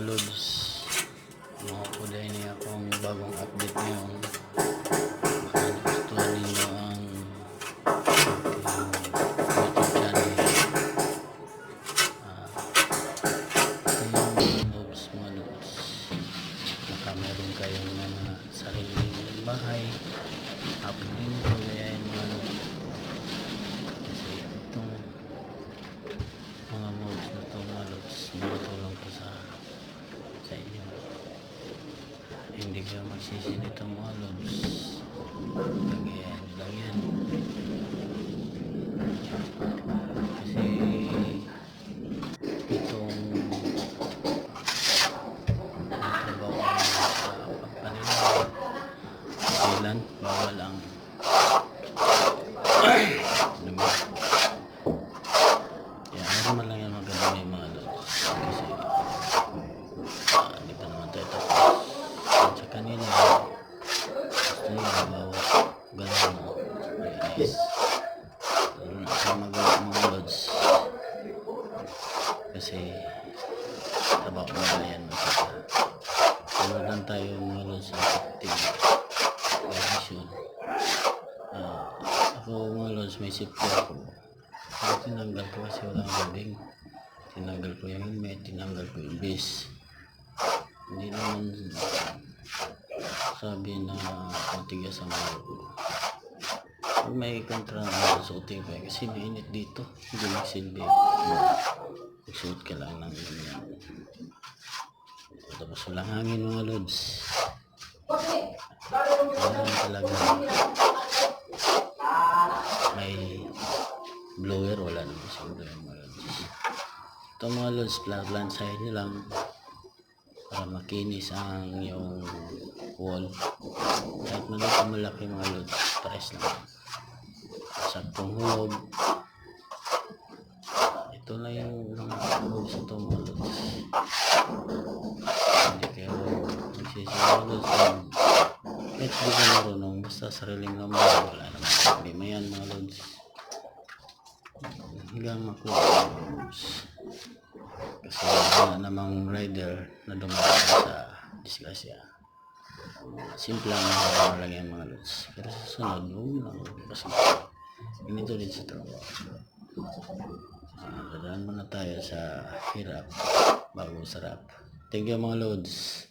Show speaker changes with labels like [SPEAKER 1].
[SPEAKER 1] lods, mga kulay niya akong bagong update ngayon. Baka nagustuhan ninyo ang YouTube channel. Yung lods, mga lods, baka meron kayong mga sariling bahay, upload din ko kaya yung mga lods. Kasi itong mga mods na ito, mga lods, makatulong ko sa inyo. Hindi kayo magsisi nito, mga lods. Lagayan nyo lang yan. Kasi itong trabaho ko sa pagpanila, kailan bawal ang dumi. Kaya meron man lang yan magandang yung mga lods. Kasi hindi pa naman tayo tapos. At sa kanila gusto nila bawat ganun mo mayonnaise. Sa mga lods, kasi trabaho na yan magkita. Tulad lang tayo mga lods sa active condition. Ako mga lods, may safety ako. Pero tinanggal ko kasi walang gabing. Tinanggal ko yung helmet, tinanggal ko yung base. Hindi naman sabi na matigas ang mga ko. May kontra na suotin pa kasi mainit dito. Hindi magsilbi. Magsuot ka lang ng ganyan. Tapos walang hangin, mga lods. Walang talaga. May blower, wala naman sa blower, mga lods. Ito mga lods, plan side nyo lang para makinis ang yung wall. Kahit malaki mga lods, pares lang. Saktong hulog. Ito na yung hulog sa itong mga lods. Hindi kayo magsisi mga lods. Kahit di ka marunong, basta sariling number, wala naman problema yan, mga lods. Hanggang makuha mga lods. Kasi wala namang rider na dumaan sa disgrasya. Simple lang lang yan, mga lods. Pero sa sunod, huwag lang kasi ganito din sa trabaho. Dadaan muna tayo sa hirap bago sarap. Thank you, mga lods.